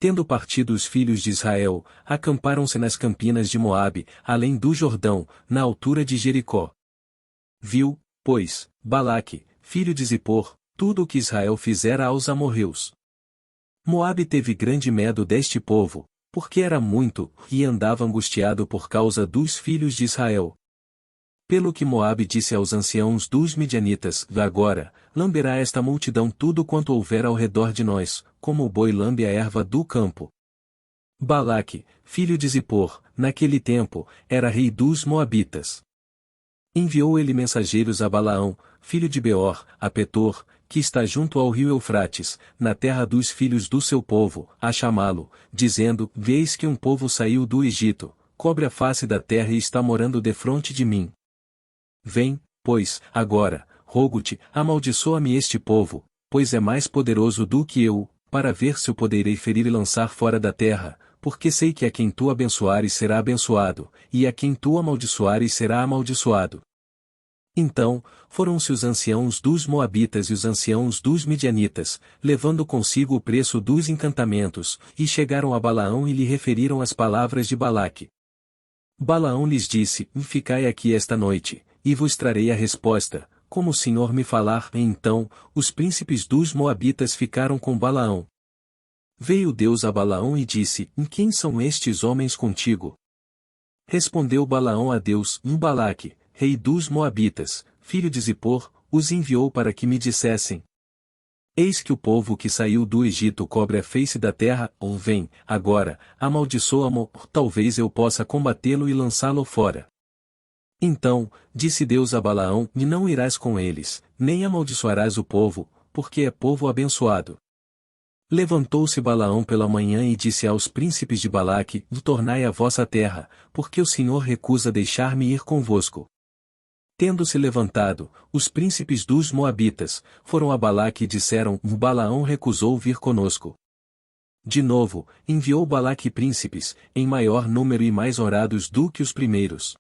Tendo partido os filhos de Israel, acamparam-se nas campinas de Moabe, além do Jordão, na altura de Jericó. Viu, pois, Balaque, filho de Zippor, tudo o que Israel fizera aos amorreus. Moabe teve grande medo deste povo, porque era muito, e andava angustiado por causa dos filhos de Israel. Pelo que Moabe disse aos anciãos dos midianitas: agora, lamberá esta multidão tudo quanto houver ao redor de nós, como o boi lambe a erva do campo. Balaque, filho de Zippor, naquele tempo, era rei dos Moabitas. Enviou ele mensageiros a Balaão, filho de Beor, a Petor, que está junto ao rio Eufrates, na terra dos filhos do seu povo, a chamá-lo, dizendo: Veis que um povo saiu do Egito, cobre a face da terra e está morando defronte de mim. Vem, pois, agora, rogo-te, amaldiçoa-me este povo, pois é mais poderoso do que eu, para ver se o poderei ferir e lançar fora da terra, porque sei que a quem tu abençoares será abençoado, e a quem tu amaldiçoares será amaldiçoado. Então, foram-se os anciãos dos Moabitas e os anciãos dos Midianitas, levando consigo o preço dos encantamentos, e chegaram a Balaão e lhe referiram as palavras de Balaque. Balaão lhes disse: Ficai aqui esta noite, e vos trarei a resposta, como o Senhor me falar. E então, os príncipes dos Moabitas ficaram com Balaão. Veio Deus a Balaão e disse: Quem são estes homens contigo? Respondeu Balaão a Deus: Balaque, rei dos Moabitas, filho de Zippor, os enviou para que me dissessem: Eis que o povo que saiu do Egito cobre a face da terra, vem, agora, amaldiçoa-mo, talvez eu possa combatê-lo e lançá-lo fora. Então, disse Deus a Balaão: Não irás com eles, nem amaldiçoarás o povo, porque é povo abençoado. Levantou-se Balaão pela manhã e disse aos príncipes de Balaque: Tornai a vossa terra, porque o Senhor recusa deixar-me ir convosco. Tendo-se levantado, os príncipes dos Moabitas foram a Balaque e disseram: Balaão recusou vir conosco. De novo, enviou Balaque príncipes, em maior número e mais honrados do que os primeiros.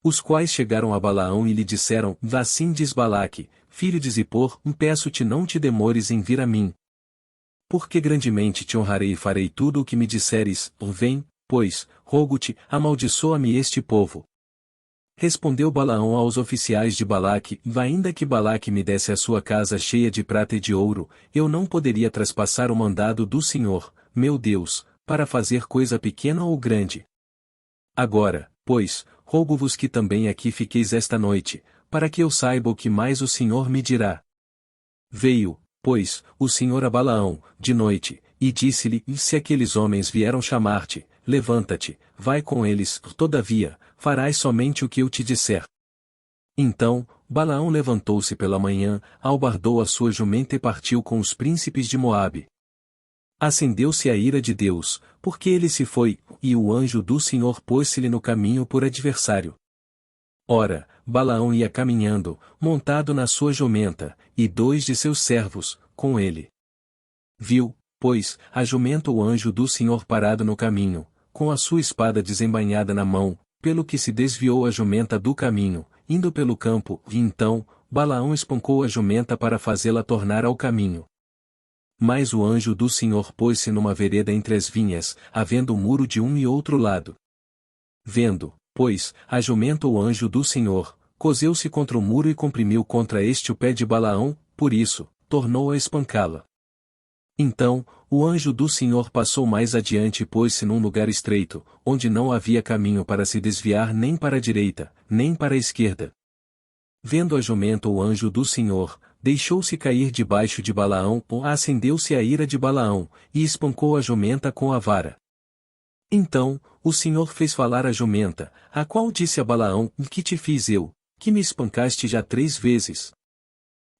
Os quais chegaram a Balaão e lhe disseram: Assim diz Balaque, filho de Zippor: Peço-te, não te demores em vir a mim. Porque grandemente te honrarei e farei tudo o que me disseres. Vem, pois, rogo-te, amaldiçoa-me este povo. Respondeu Balaão aos oficiais de Balaque: Ainda que Balaque me desse a sua casa cheia de prata e de ouro, eu não poderia traspassar o mandado do Senhor, meu Deus, para fazer coisa pequena ou grande. Agora, pois, rogo-vos que também aqui fiqueis esta noite, para que eu saiba o que mais o Senhor me dirá. Veio, pois, o Senhor a Balaão, de noite, e disse-lhe: Se aqueles homens vieram chamar-te, levanta-te, vai com eles, todavia, farás somente o que eu te disser. Então, Balaão levantou-se pela manhã, albardou a sua jumenta e partiu com os príncipes de Moabe. Acendeu-se a ira de Deus, porque ele se foi, e o anjo do Senhor pôs-se-lhe no caminho por adversário. Ora, Balaão ia caminhando, montado na sua jumenta, e 2 de seus servos, com ele. Viu, pois, a jumenta o anjo do Senhor parado no caminho, com a sua espada desembainhada na mão, pelo que se desviou a jumenta do caminho, indo pelo campo, e então, Balaão espancou a jumenta para fazê-la tornar ao caminho. Mas o anjo do Senhor pôs-se numa vereda entre as vinhas, havendo um muro de um e outro lado. Vendo, pois, a jumenta o anjo do Senhor, coseu-se contra o muro e comprimiu contra este o pé de Balaão, por isso, tornou a espancá-la. Então, o anjo do Senhor passou mais adiante e pôs-se num lugar estreito, onde não havia caminho para se desviar nem para a direita, nem para a esquerda. Vendo a jumenta o anjo do Senhor, deixou-se cair debaixo de Balaão, acendeu-se a ira de Balaão, e espancou a jumenta com a vara. Então, o Senhor fez falar a jumenta, a qual disse a Balaão: Que te fiz eu, que me espancaste já 3 vezes?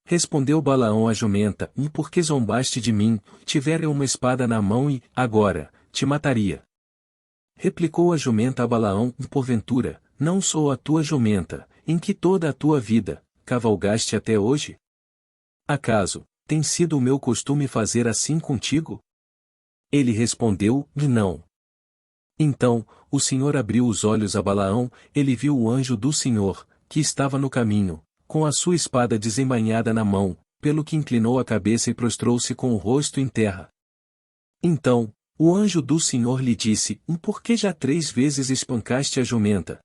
Respondeu Balaão à jumenta: Porque zombaste de mim, tivera eu uma espada na mão e, agora, te mataria. Replicou a jumenta a Balaão: Porventura, não sou a tua jumenta, em que toda a tua vida, cavalgaste até hoje? Acaso, tem sido o meu costume fazer assim contigo? Ele respondeu: Não. Então, o Senhor abriu os olhos a Balaão, ele viu o anjo do Senhor, que estava no caminho, com a sua espada desembainhada na mão, pelo que inclinou a cabeça e prostrou-se com o rosto em terra. Então, O anjo do Senhor lhe disse: Por que já 3 vezes espancaste a jumenta?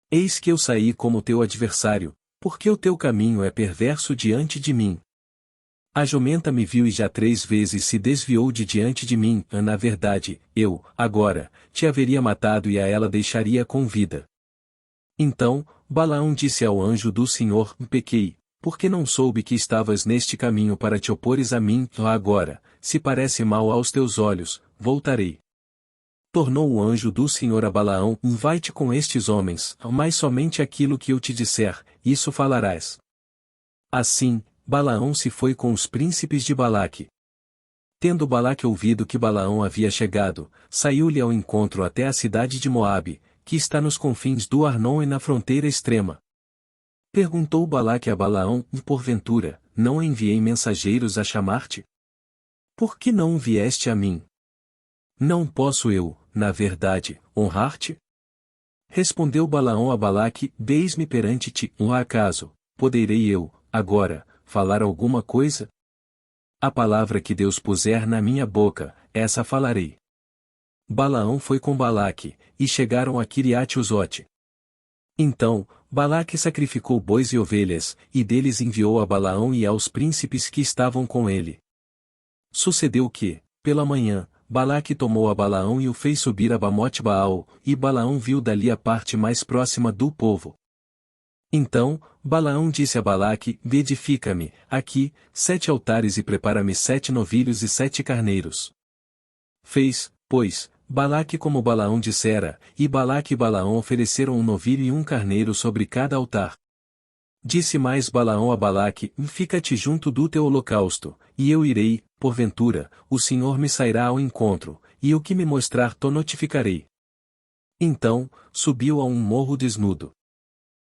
Eis que eu saí como teu adversário, porque o teu caminho é perverso diante de mim. A jumenta me viu e já 3 vezes se desviou de diante de mim. Na verdade, eu, agora, te haveria matado e a ela deixaria com vida. Então, Balaão disse ao anjo do Senhor: Pequei, porque não soube que estavas neste caminho para te opores a mim. Agora, se parece mal aos teus olhos, voltarei. Tornou o anjo do Senhor a Balaão: Vai-te com estes homens, mas somente aquilo que eu te disser, isso falarás. Assim, Balaão se foi com os príncipes de Balaque. Tendo Balaque ouvido que Balaão havia chegado, saiu-lhe ao encontro até a cidade de Moabe, que está nos confins do Arnon e na fronteira extrema. Perguntou Balaque a Balaão: Porventura, não enviei mensageiros a chamar-te? Por que não vieste a mim? Não posso eu, na verdade, honrar-te? Respondeu Balaão a Balaque: Eis-me perante ti, acaso, poderei eu, agora, falar alguma coisa? A palavra que Deus puser na minha boca, essa falarei. Balaão foi com Balaque, e chegaram a Quiriate-Uzote. Então, Balaque sacrificou bois e ovelhas, e deles enviou a Balaão e aos príncipes que estavam com ele. Sucedeu que, pela manhã, Balaque tomou a Balaão e o fez subir a Bamote-Baal, e Balaão viu dali a parte mais próxima do povo. Então, Balaão disse a Balaque: Edifica-me, aqui, 7 altares e prepara-me 7 novilhos e 7 carneiros. Fez, pois, Balaque como Balaão dissera, e Balaque e Balaão ofereceram um novilho e um carneiro sobre cada altar. Disse mais Balaão a Balaque: Fica-te junto do teu holocausto, e eu irei, porventura, o Senhor me sairá ao encontro, e o que me mostrar te notificarei. Então, subiu a um morro desnudo.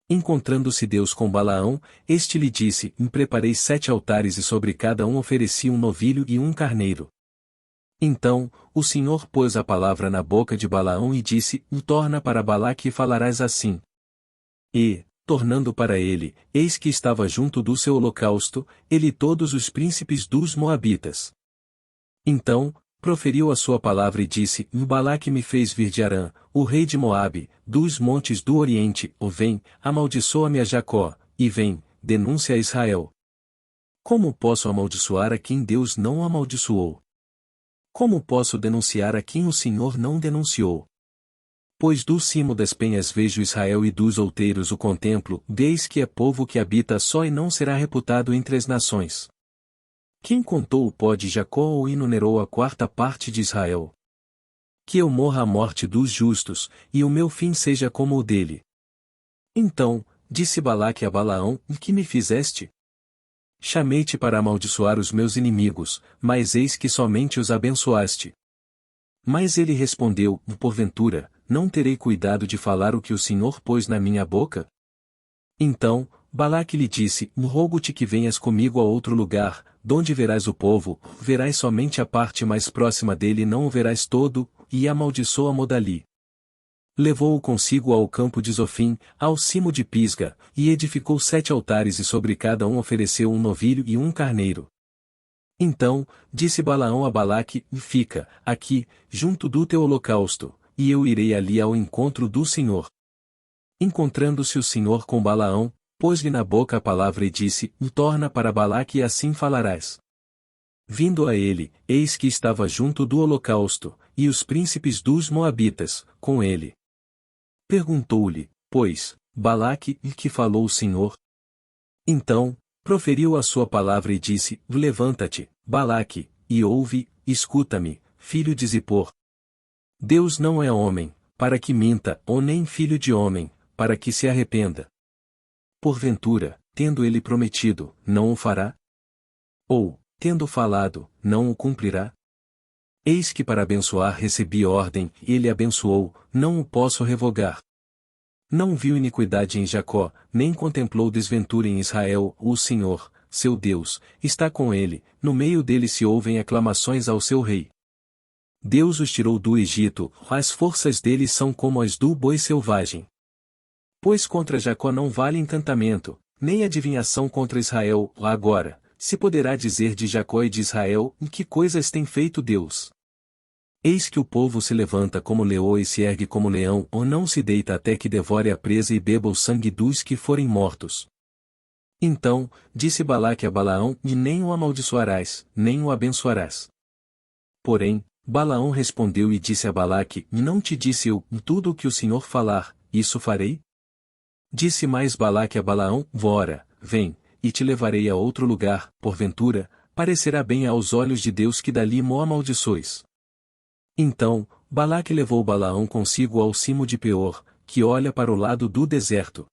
Encontrando-se Deus com Balaão, este lhe disse: Preparei 7 altares e sobre cada um ofereci um novilho e um carneiro. Então, o Senhor pôs a palavra na boca de Balaão e disse: Torna para Balaque e falarás assim. E, tornando para ele, eis que estava junto do seu holocausto, ele e todos os príncipes dos Moabitas. Então, proferiu a sua palavra e disse: Balaque me fez vir de Arã, o rei de Moabe, dos montes do Oriente, vem, amaldiçoa-me a Jacó, e vem, denúncia a Israel. Como posso amaldiçoar a quem Deus não amaldiçoou? Como posso denunciar a quem o Senhor não denunciou? Pois do cimo das penhas vejo Israel e dos outeiros o contemplo, eis que é povo que habita só e não será reputado entre as nações. Quem contou o pó de Jacó ou enumerou a 4ª parte de Israel? Que eu morra a morte dos justos, e o meu fim seja como o dele. Então, disse Balaque a Balaão: Que me fizeste? Chamei-te para amaldiçoar os meus inimigos, mas eis que somente os abençoaste. Mas ele respondeu: Porventura, não terei cuidado de falar o que o Senhor pôs na minha boca? Então, Balaque lhe disse: Rogo-te que venhas comigo a outro lugar, donde verás o povo, verás somente a parte mais próxima dele e não o verás todo, e amaldiçoa-mo dali. Levou-o consigo ao campo de Zofim, ao cimo de Pisga, e edificou 7 altares e sobre cada um ofereceu um novilho e um carneiro. Então, disse Balaão a Balaque: Fica, aqui, junto do teu holocausto, e eu irei ali ao encontro do Senhor. Encontrando-se o Senhor com Balaão, pôs-lhe na boca a palavra e disse: Torna para Balaque e assim falarás. Vindo a ele, eis que estava junto do holocausto, e os príncipes dos Moabitas, com ele. Perguntou-lhe, pois, Balaque: Que falou o Senhor? Então, proferiu a sua palavra e disse: Levanta-te, Balaque, e ouve, escuta-me, filho de Zippor. Deus não é homem, para que minta, ou nem filho de homem, para que se arrependa. Porventura, tendo ele prometido, não o fará? Ou, tendo falado, não o cumprirá? Eis que para abençoar recebi ordem, ele abençoou, não o posso revogar. Não viu iniquidade em Jacó, nem contemplou desventura em Israel. O Senhor, seu Deus, está com ele, no meio dele se ouvem aclamações ao seu rei. Deus os tirou do Egito, as forças deles são como as do boi selvagem. Pois contra Jacó não vale encantamento, nem adivinhação contra Israel. Agora, se poderá dizer de Jacó e de Israel: Que coisas tem feito Deus? Eis que o povo se levanta como leoa e se ergue como leão, ou não se deita até que devore a presa e beba o sangue dos que forem mortos. Então, disse Balaque a Balaão, e nem o amaldiçoarás, nem o abençoarás. Porém, Balaão respondeu e disse a Balaque, não te disse eu, tudo o que o Senhor falar, isso farei? Disse mais Balaque a Balaão, ora, vem, e te levarei a outro lugar, porventura, parecerá bem aos olhos de Deus que dali mo amaldiçoes. Então, Balaque levou Balaão consigo ao cimo de Peor, que olha para o lado do deserto.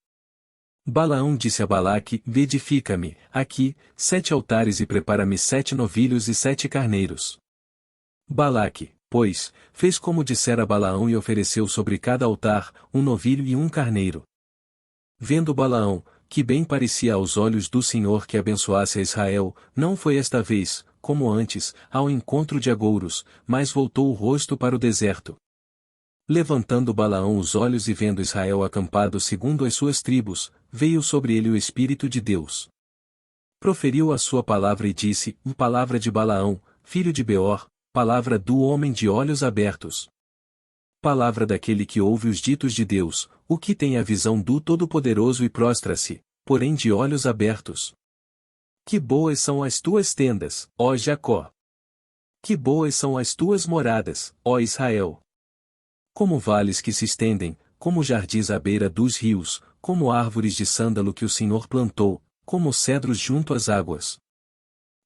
Balaão disse a Balaque, edifica-me, aqui, 7 altares e prepara-me 7 novilhos e 7 carneiros. Balaque, pois, fez como dissera Balaão e ofereceu sobre cada altar, um novilho e um carneiro. Vendo Balaão, que bem parecia aos olhos do Senhor que abençoasse a Israel, não foi esta vez, como antes, ao encontro de agouros, mas voltou o rosto para o deserto. Levantando Balaão os olhos e vendo Israel acampado segundo as suas tribos, veio sobre ele o Espírito de Deus. Proferiu a sua palavra e disse, palavra de Balaão, filho de Beor, palavra do homem de olhos abertos. Palavra daquele que ouve os ditos de Deus, o que tem a visão do Todo-Poderoso e prostra-se, porém de olhos abertos. Que boas são as tuas tendas, ó Jacó! Que boas são as tuas moradas, ó Israel! Como vales que se estendem, como jardins à beira dos rios, como árvores de sândalo que o Senhor plantou, como cedros junto às águas.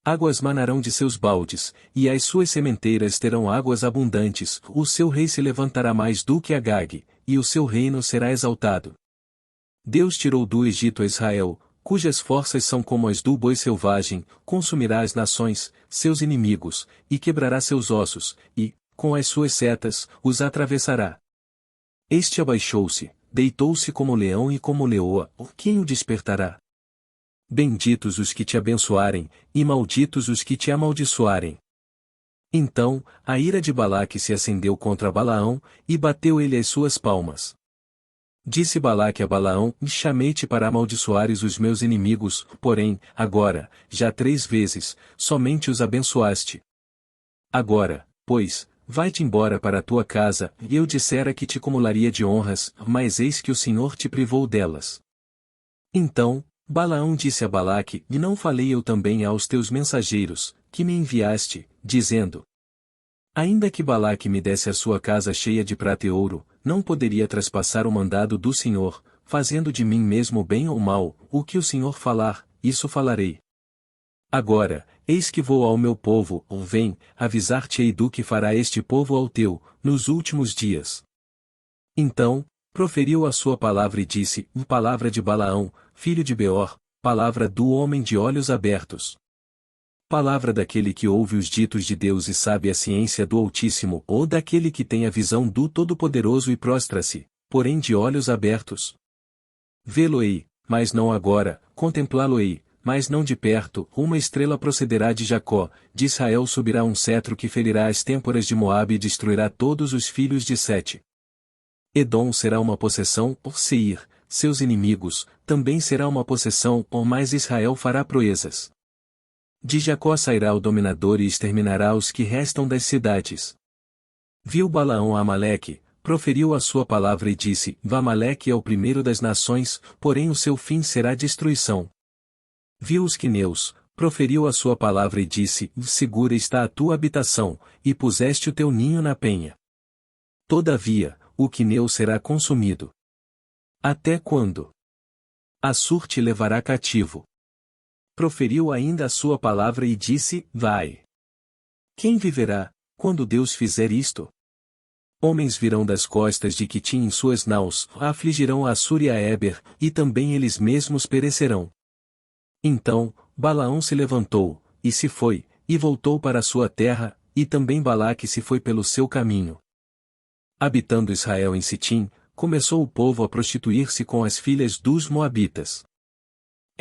Águas manarão de seus baldes, e as suas sementeiras terão águas abundantes, o seu rei se levantará mais do que Agag, e o seu reino será exaltado. Deus tirou do Egito a Israel, cujas forças são como as do boi selvagem, consumirá as nações, seus inimigos, e quebrará seus ossos, e, com as suas setas, os atravessará. Este abaixou-se, deitou-se como leão e como leoa, quem o despertará? Benditos os que te abençoarem, e malditos os que te amaldiçoarem. Então, a ira de Balaque se acendeu contra Balaão, e bateu ele as suas palmas. Disse Balaque a Balaão, chamei-te para amaldiçoares os meus inimigos, porém, agora, já 3 vezes, somente os abençoaste. Agora, pois, vai-te embora para a tua casa, e eu dissera que te acumularia de honras, mas eis que o Senhor te privou delas. Então, Balaão disse a Balaque, e não falei eu também aos teus mensageiros, que me enviaste, dizendo: ainda que Balaque me desse a sua casa cheia de prata e ouro, não poderia traspassar o mandado do Senhor, fazendo de mim mesmo bem ou mal, o que o Senhor falar, isso falarei. Agora, eis que vou ao meu povo, vem, avisar-te-ei do que fará este povo ao teu, nos últimos dias. Então, proferiu a sua palavra e disse, palavra de Balaão, filho de Beor, palavra do homem de olhos abertos. Palavra daquele que ouve os ditos de Deus e sabe a ciência do Altíssimo, ou daquele que tem a visão do Todo-Poderoso e prostra-se, porém de olhos abertos. Vê-lo-ei, mas não agora, contemplá-lo-ei, mas não de perto, uma estrela procederá de Jacó, de Israel subirá um cetro que ferirá as têmporas de Moabe e destruirá todos os filhos de Sete. Edom será uma possessão, Seir, seus inimigos, também será uma possessão, mas Israel fará proezas. De Jacó sairá o dominador e exterminará os que restam das cidades. Viu Balaão a Amaleque, proferiu a sua palavra e disse, Amaleque é o primeiro das nações, porém o seu fim será destruição. Viu os quineus, proferiu a sua palavra e disse, segura está a tua habitação, e puseste o teu ninho na penha. Todavia, o quineu será consumido. Até quando? Assur te levará cativo. Proferiu ainda a sua palavra e disse, vai. Quem viverá, quando Deus fizer isto? Homens virão das costas de Quitim em suas naus, afligirão a Assur e a Éber, e também eles mesmos perecerão. Então, Balaão se levantou, e se foi, e voltou para a sua terra, e também Balaque se foi pelo seu caminho. Habitando Israel em Sitim, começou o povo a prostituir-se com as filhas dos Moabitas.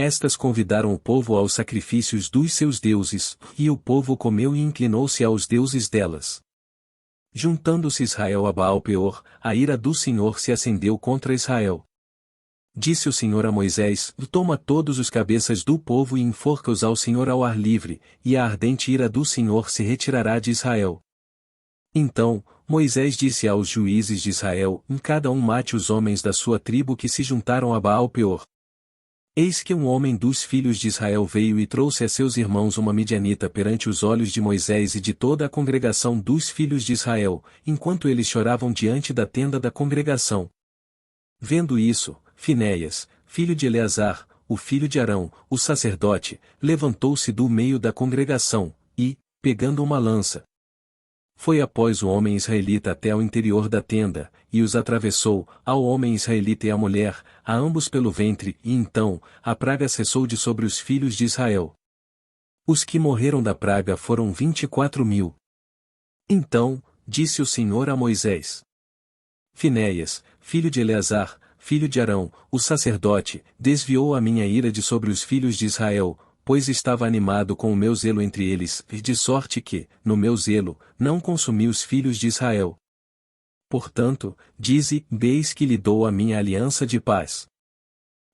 Estas convidaram o povo aos sacrifícios dos seus deuses, e o povo comeu e inclinou-se aos deuses delas. Juntando-se Israel a Baal-Peor, a ira do Senhor se acendeu contra Israel. Disse o Senhor a Moisés, toma todos os cabeças do povo e enforca-os ao Senhor ao ar livre, e a ardente ira do Senhor se retirará de Israel. Então, Moisés disse aos juízes de Israel: cada um mate os homens da sua tribo que se juntaram a Baal-Peor. Eis que um homem dos filhos de Israel veio e trouxe a seus irmãos uma midianita perante os olhos de Moisés e de toda a congregação dos filhos de Israel, enquanto eles choravam diante da tenda da congregação. Vendo isso, Finéias, filho de Eleazar, o filho de Arão, o sacerdote, levantou-se do meio da congregação, e, pegando uma lança, foi após o homem israelita até ao interior da tenda, e os atravessou, ao homem israelita e à mulher, a ambos pelo ventre, e então, a praga cessou de sobre os filhos de Israel. Os que morreram da praga foram 24.000. Então, disse o Senhor a Moisés: Finéias, filho de Eleazar, filho de Arão, o sacerdote, desviou a minha ira de sobre os filhos de Israel, pois estava animado com o meu zelo entre eles, de sorte que, no meu zelo, não consumi os filhos de Israel. Portanto, dize, eis que lhe dou a minha aliança de paz.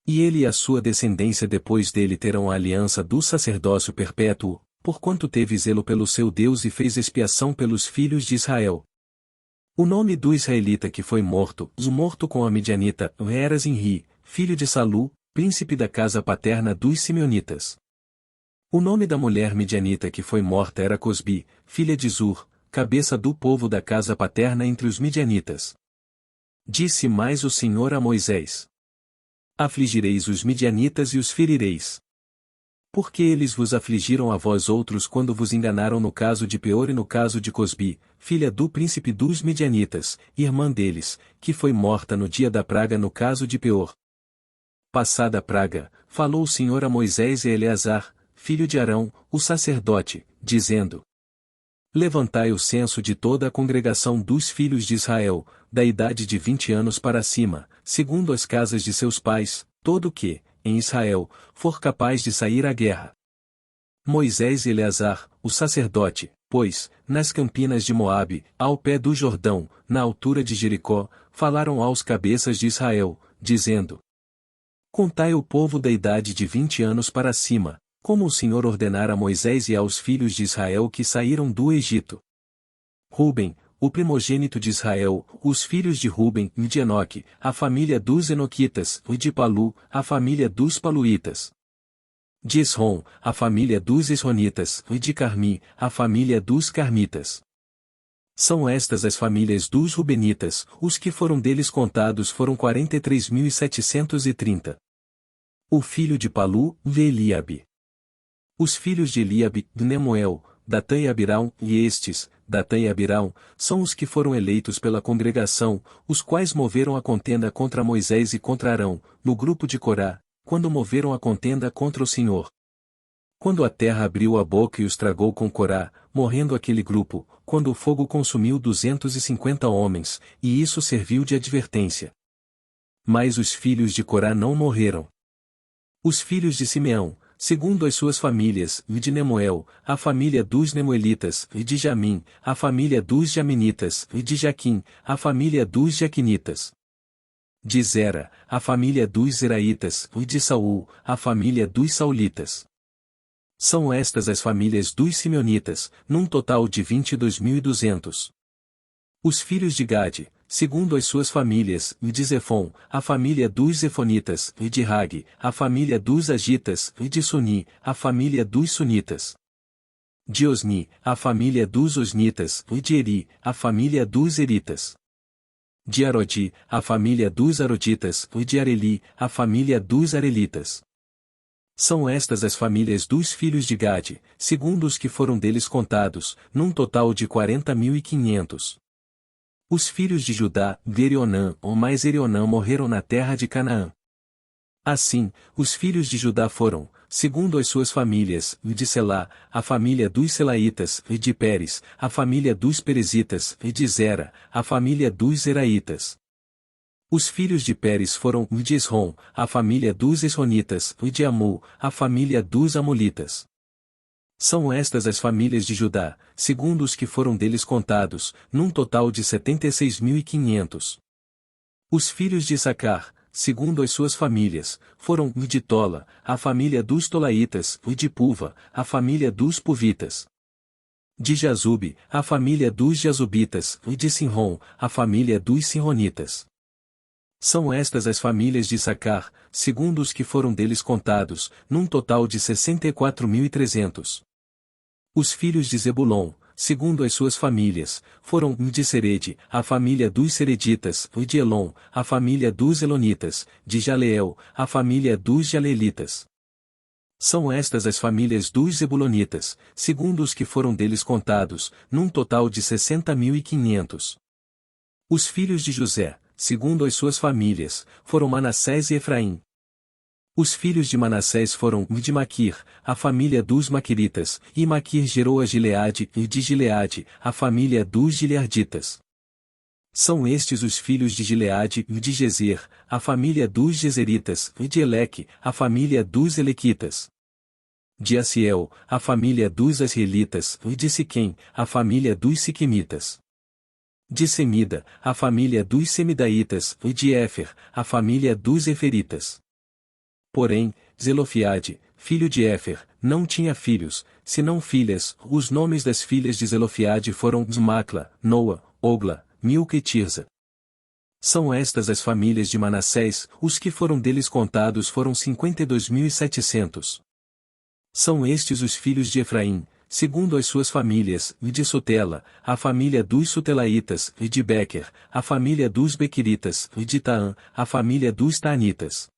E ele e a sua descendência depois dele terão a aliança do sacerdócio perpétuo, porquanto teve zelo pelo seu Deus e fez expiação pelos filhos de Israel. O nome do israelita que foi morto, o morto com a midianita, era Zinri, filho de Salu, príncipe da casa paterna dos Simeonitas. O nome da mulher midianita que foi morta era Cosbi, filha de Zur, cabeça do povo da casa paterna entre os midianitas. Disse mais o Senhor a Moisés: afligireis os midianitas e os ferireis. Porque eles vos afligiram a vós outros quando vos enganaram no caso de Peor e no caso de Cosbi, filha do príncipe dos midianitas, irmã deles, que foi morta no dia da praga no caso de Peor. Passada a praga, falou o Senhor a Moisés e a Eleazar, filho de Arão, o sacerdote, dizendo: levantai o censo de toda a congregação dos filhos de Israel, da idade de 20 anos para cima, segundo as casas de seus pais, todo o que, em Israel, for capaz de sair à guerra. Moisés e Eleazar, o sacerdote, pois, nas campinas de Moabe, ao pé do Jordão, na altura de Jericó, falaram aos cabeças de Israel, dizendo: contai o povo da idade de 20 anos para cima, como o Senhor ordenara a Moisés e aos filhos de Israel que saíram do Egito. Ruben, o primogênito de Israel, os filhos de Ruben, e de Enoque, a família dos Enoquitas, e de Palu, a família dos Paluítas. De Esrom, a família dos Esronitas, e de Carmi, a família dos Carmitas. São estas as famílias dos Rubenitas, os que foram deles contados foram 43.730. O filho de Palu, Eliabe. Os filhos de Eliabe, Nemuel, Datã e Abirão, e estes, Datã e Abirão, são os que foram eleitos pela congregação, os quais moveram a contenda contra Moisés e contra Arão, no grupo de Corá, quando moveram a contenda contra o Senhor. Quando a terra abriu a boca e os tragou com Corá, morrendo aquele grupo, quando o fogo consumiu 250 homens, e isso serviu de advertência. Mas os filhos de Corá não morreram. Os filhos de Simeão, segundo as suas famílias, e de Nemuel, a família dos Nemuelitas, e de Jamim, a família dos Jaminitas, e de Jaquim, a família dos Jaquinitas. De Zera, a família dos Zeraitas, e de Saul, a família dos Saulitas. São estas as famílias dos Simeonitas, num total de 22.200. Os filhos de Gade, segundo as suas famílias, e de Zefon, a família dos Zefonitas, e de Rag, a família dos Agitas, e de Suni, a família dos Sunitas. De Osni, a família dos Osnitas, e de Eri, a família dos Eritas. De Arodi, a família dos Aroditas, e de Areli, a família dos Arelitas. São estas as famílias dos filhos de Gade, segundo os que foram deles contados, num total de 40.500. Os filhos de Judá, Verionã ou mais Erionã morreram na terra de Canaã. Assim, os filhos de Judá foram, segundo as suas famílias, e de Selá, a família dos Selaitas, e de Pérez, a família dos Perezitas, e de Zera, a família dos Zeraitas. Os filhos de Pérez foram, e de Esrom, a família dos Esronitas, e de Amul, a família dos Amulitas. São estas as famílias de Judá, segundo os que foram deles contados, num total de 76.500. Os filhos de Issacar, segundo as suas famílias, foram, e de Tola, a família dos Tolaitas, e de Puva, a família dos Puvitas. De Jazube, a família dos Jazubitas, e de Sinrom, a família dos Sinronitas. São estas as famílias de Issacar, segundo os que foram deles contados, num total de 64.300. Os filhos de Zebulon, segundo as suas famílias, foram de Serede, a família dos Sereditas, e de Elon, a família dos Elonitas, de Jaleel, a família dos Jaleelitas. São estas as famílias dos Zebulonitas, segundo os que foram deles contados, num total de 60.500. Os filhos de José, segundo as suas famílias, foram Manassés e Efraim. Os filhos de Manassés foram de Maquir, a família dos Maquiritas, e Maquir gerou a Gileade, e de Gileade, a família dos Gileaditas. São estes os filhos de Gileade e de Gezer, a família dos Gezeritas, e de Eleque, a família dos Elequitas. De Assiel, a família dos Asrielitas, e de Siquém, a família dos Siquemitas. De Semida, a família dos Semidaitas, e de Éfer, a família dos Eferitas. Porém, Zelofiade, filho de Éfer, não tinha filhos, senão filhas. Os nomes das filhas de Zelofiade foram Macla, Noa, Ogla, Milca e Tirza. São estas as famílias de Manassés, os que foram deles contados foram 52.700. São estes os filhos de Efraim, segundo as suas famílias, e de Sutela, a família dos Sutelaitas, e de Bequer, a família dos Bequiritas, e de Taã, a família dos Taanitas.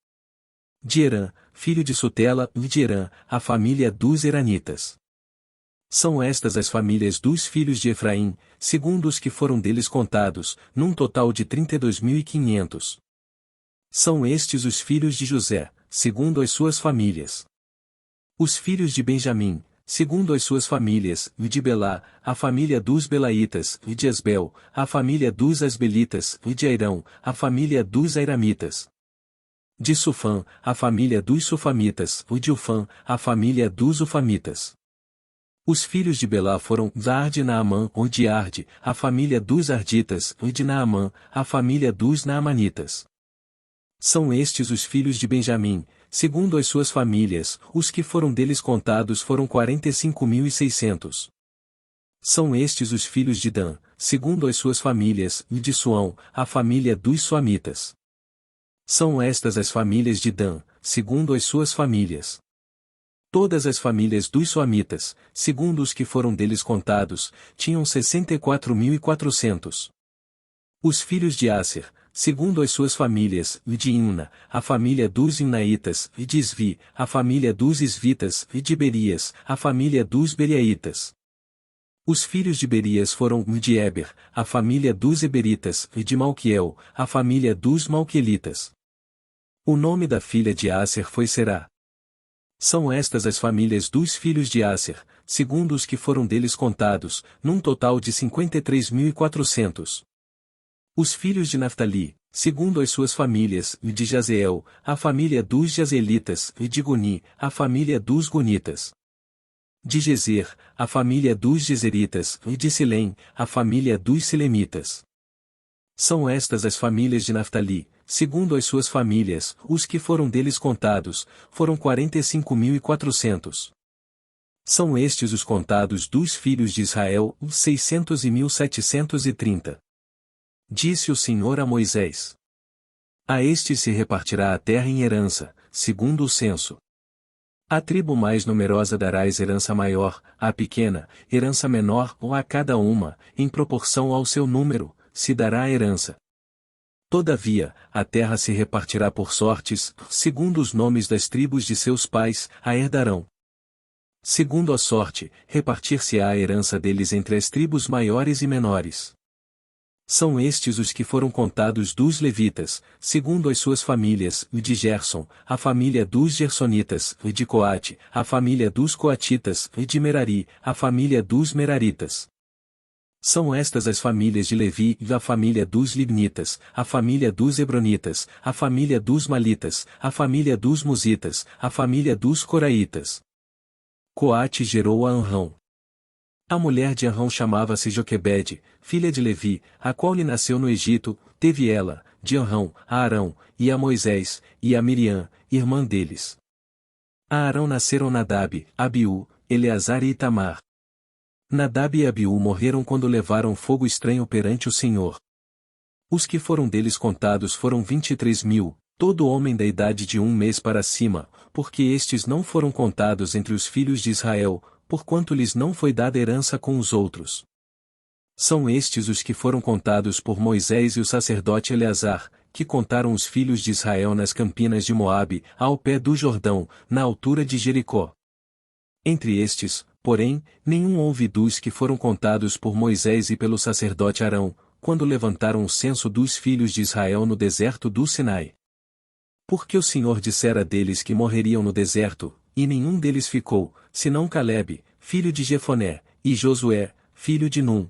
De Herã, filho de Sutela, e de Herã, a família dos Heranitas. São estas as famílias dos filhos de Efraim, segundo os que foram deles contados, num total de 32.500. São estes os filhos de José, segundo as suas famílias. Os filhos de Benjamim, segundo as suas famílias, e de Belá, a família dos Belaitas, e de Asbel, a família dos Asbelitas, e de Airão, a família dos Airamitas. De Sufã, a família dos Sufamitas, e de Ufã, a família dos Ufamitas. Os filhos de Belá foram Zard e Naamã, ou de Arde, a família dos Arditas, e de Naamã, a família dos Naamanitas. São estes os filhos de Benjamim, segundo as suas famílias, os que foram deles contados foram 45.600. São estes os filhos de Dan, segundo as suas famílias, e de Suão, a família dos Suamitas. São estas as famílias de Dan, segundo as suas famílias. Todas as famílias dos Suamitas, segundo os que foram deles contados, tinham 64.400. Os filhos de Asser, segundo as suas famílias, e de Imna, a família dos Imnaitas, e de Isvi, a família dos Isvitas, e de Berias, a família dos Beriaitas. Os filhos de Berias foram de Eber, a família dos Eberitas, e de Malquiel, a família dos Malquielitas. O nome da filha de Asser foi Será. São estas as famílias dos filhos de Asser, segundo os que foram deles contados, num total de 53.400. Os filhos de Naftali, segundo as suas famílias, e de Jazeel, a família dos Jazeelitas, e de Guni, a família dos Gonitas. De Gezer, a família dos Gezeritas, e de Silém, a família dos Silemitas. São estas as famílias de Naftali, segundo as suas famílias, os que foram deles contados, foram 45.400. São estes os contados dos filhos de Israel, 600.730. Disse o Senhor a Moisés: a estes se repartirá a terra em herança, segundo o censo. À tribo mais numerosa darás herança maior, à pequena, herança menor, ou a cada uma, em proporção ao seu número, se dará a herança. Todavia, a terra se repartirá por sortes, segundo os nomes das tribos de seus pais, a herdarão. Segundo a sorte, repartir-se-á a herança deles entre as tribos maiores e menores. São estes os que foram contados dos levitas, segundo as suas famílias, e de Gerson, a família dos Gersonitas, e de Coate, a família dos Coatitas, e de Merari, a família dos Meraritas. São estas as famílias de Levi, e a família dos Libnitas, a família dos Hebronitas, a família dos Malitas, a família dos Musitas, a família dos Coraitas. Coate gerou a Anrão. A mulher de Anrão chamava-se Joquebede, filha de Levi, a qual lhe nasceu no Egito. Teve ela, de Anrão, a Arão, e a Moisés, e a Miriam, irmã deles. A Arão nasceram Nadab, Abiú, Eleazar e Itamar. Nadab e Abiú morreram quando levaram fogo estranho perante o Senhor. Os que foram deles contados foram 23.000, todo homem da idade de 1 mês para cima, porque estes não foram contados entre os filhos de Israel, porquanto lhes não foi dada herança com os outros. São estes os que foram contados por Moisés e o sacerdote Eleazar, que contaram os filhos de Israel nas campinas de Moabe, ao pé do Jordão, na altura de Jericó. Entre estes, porém, nenhum houve dos que foram contados por Moisés e pelo sacerdote Arão, quando levantaram o censo dos filhos de Israel no deserto do Sinai. Porque o Senhor dissera deles que morreriam no deserto, e nenhum deles ficou, senão Calebe, filho de Jefoné, e Josué, filho de Num,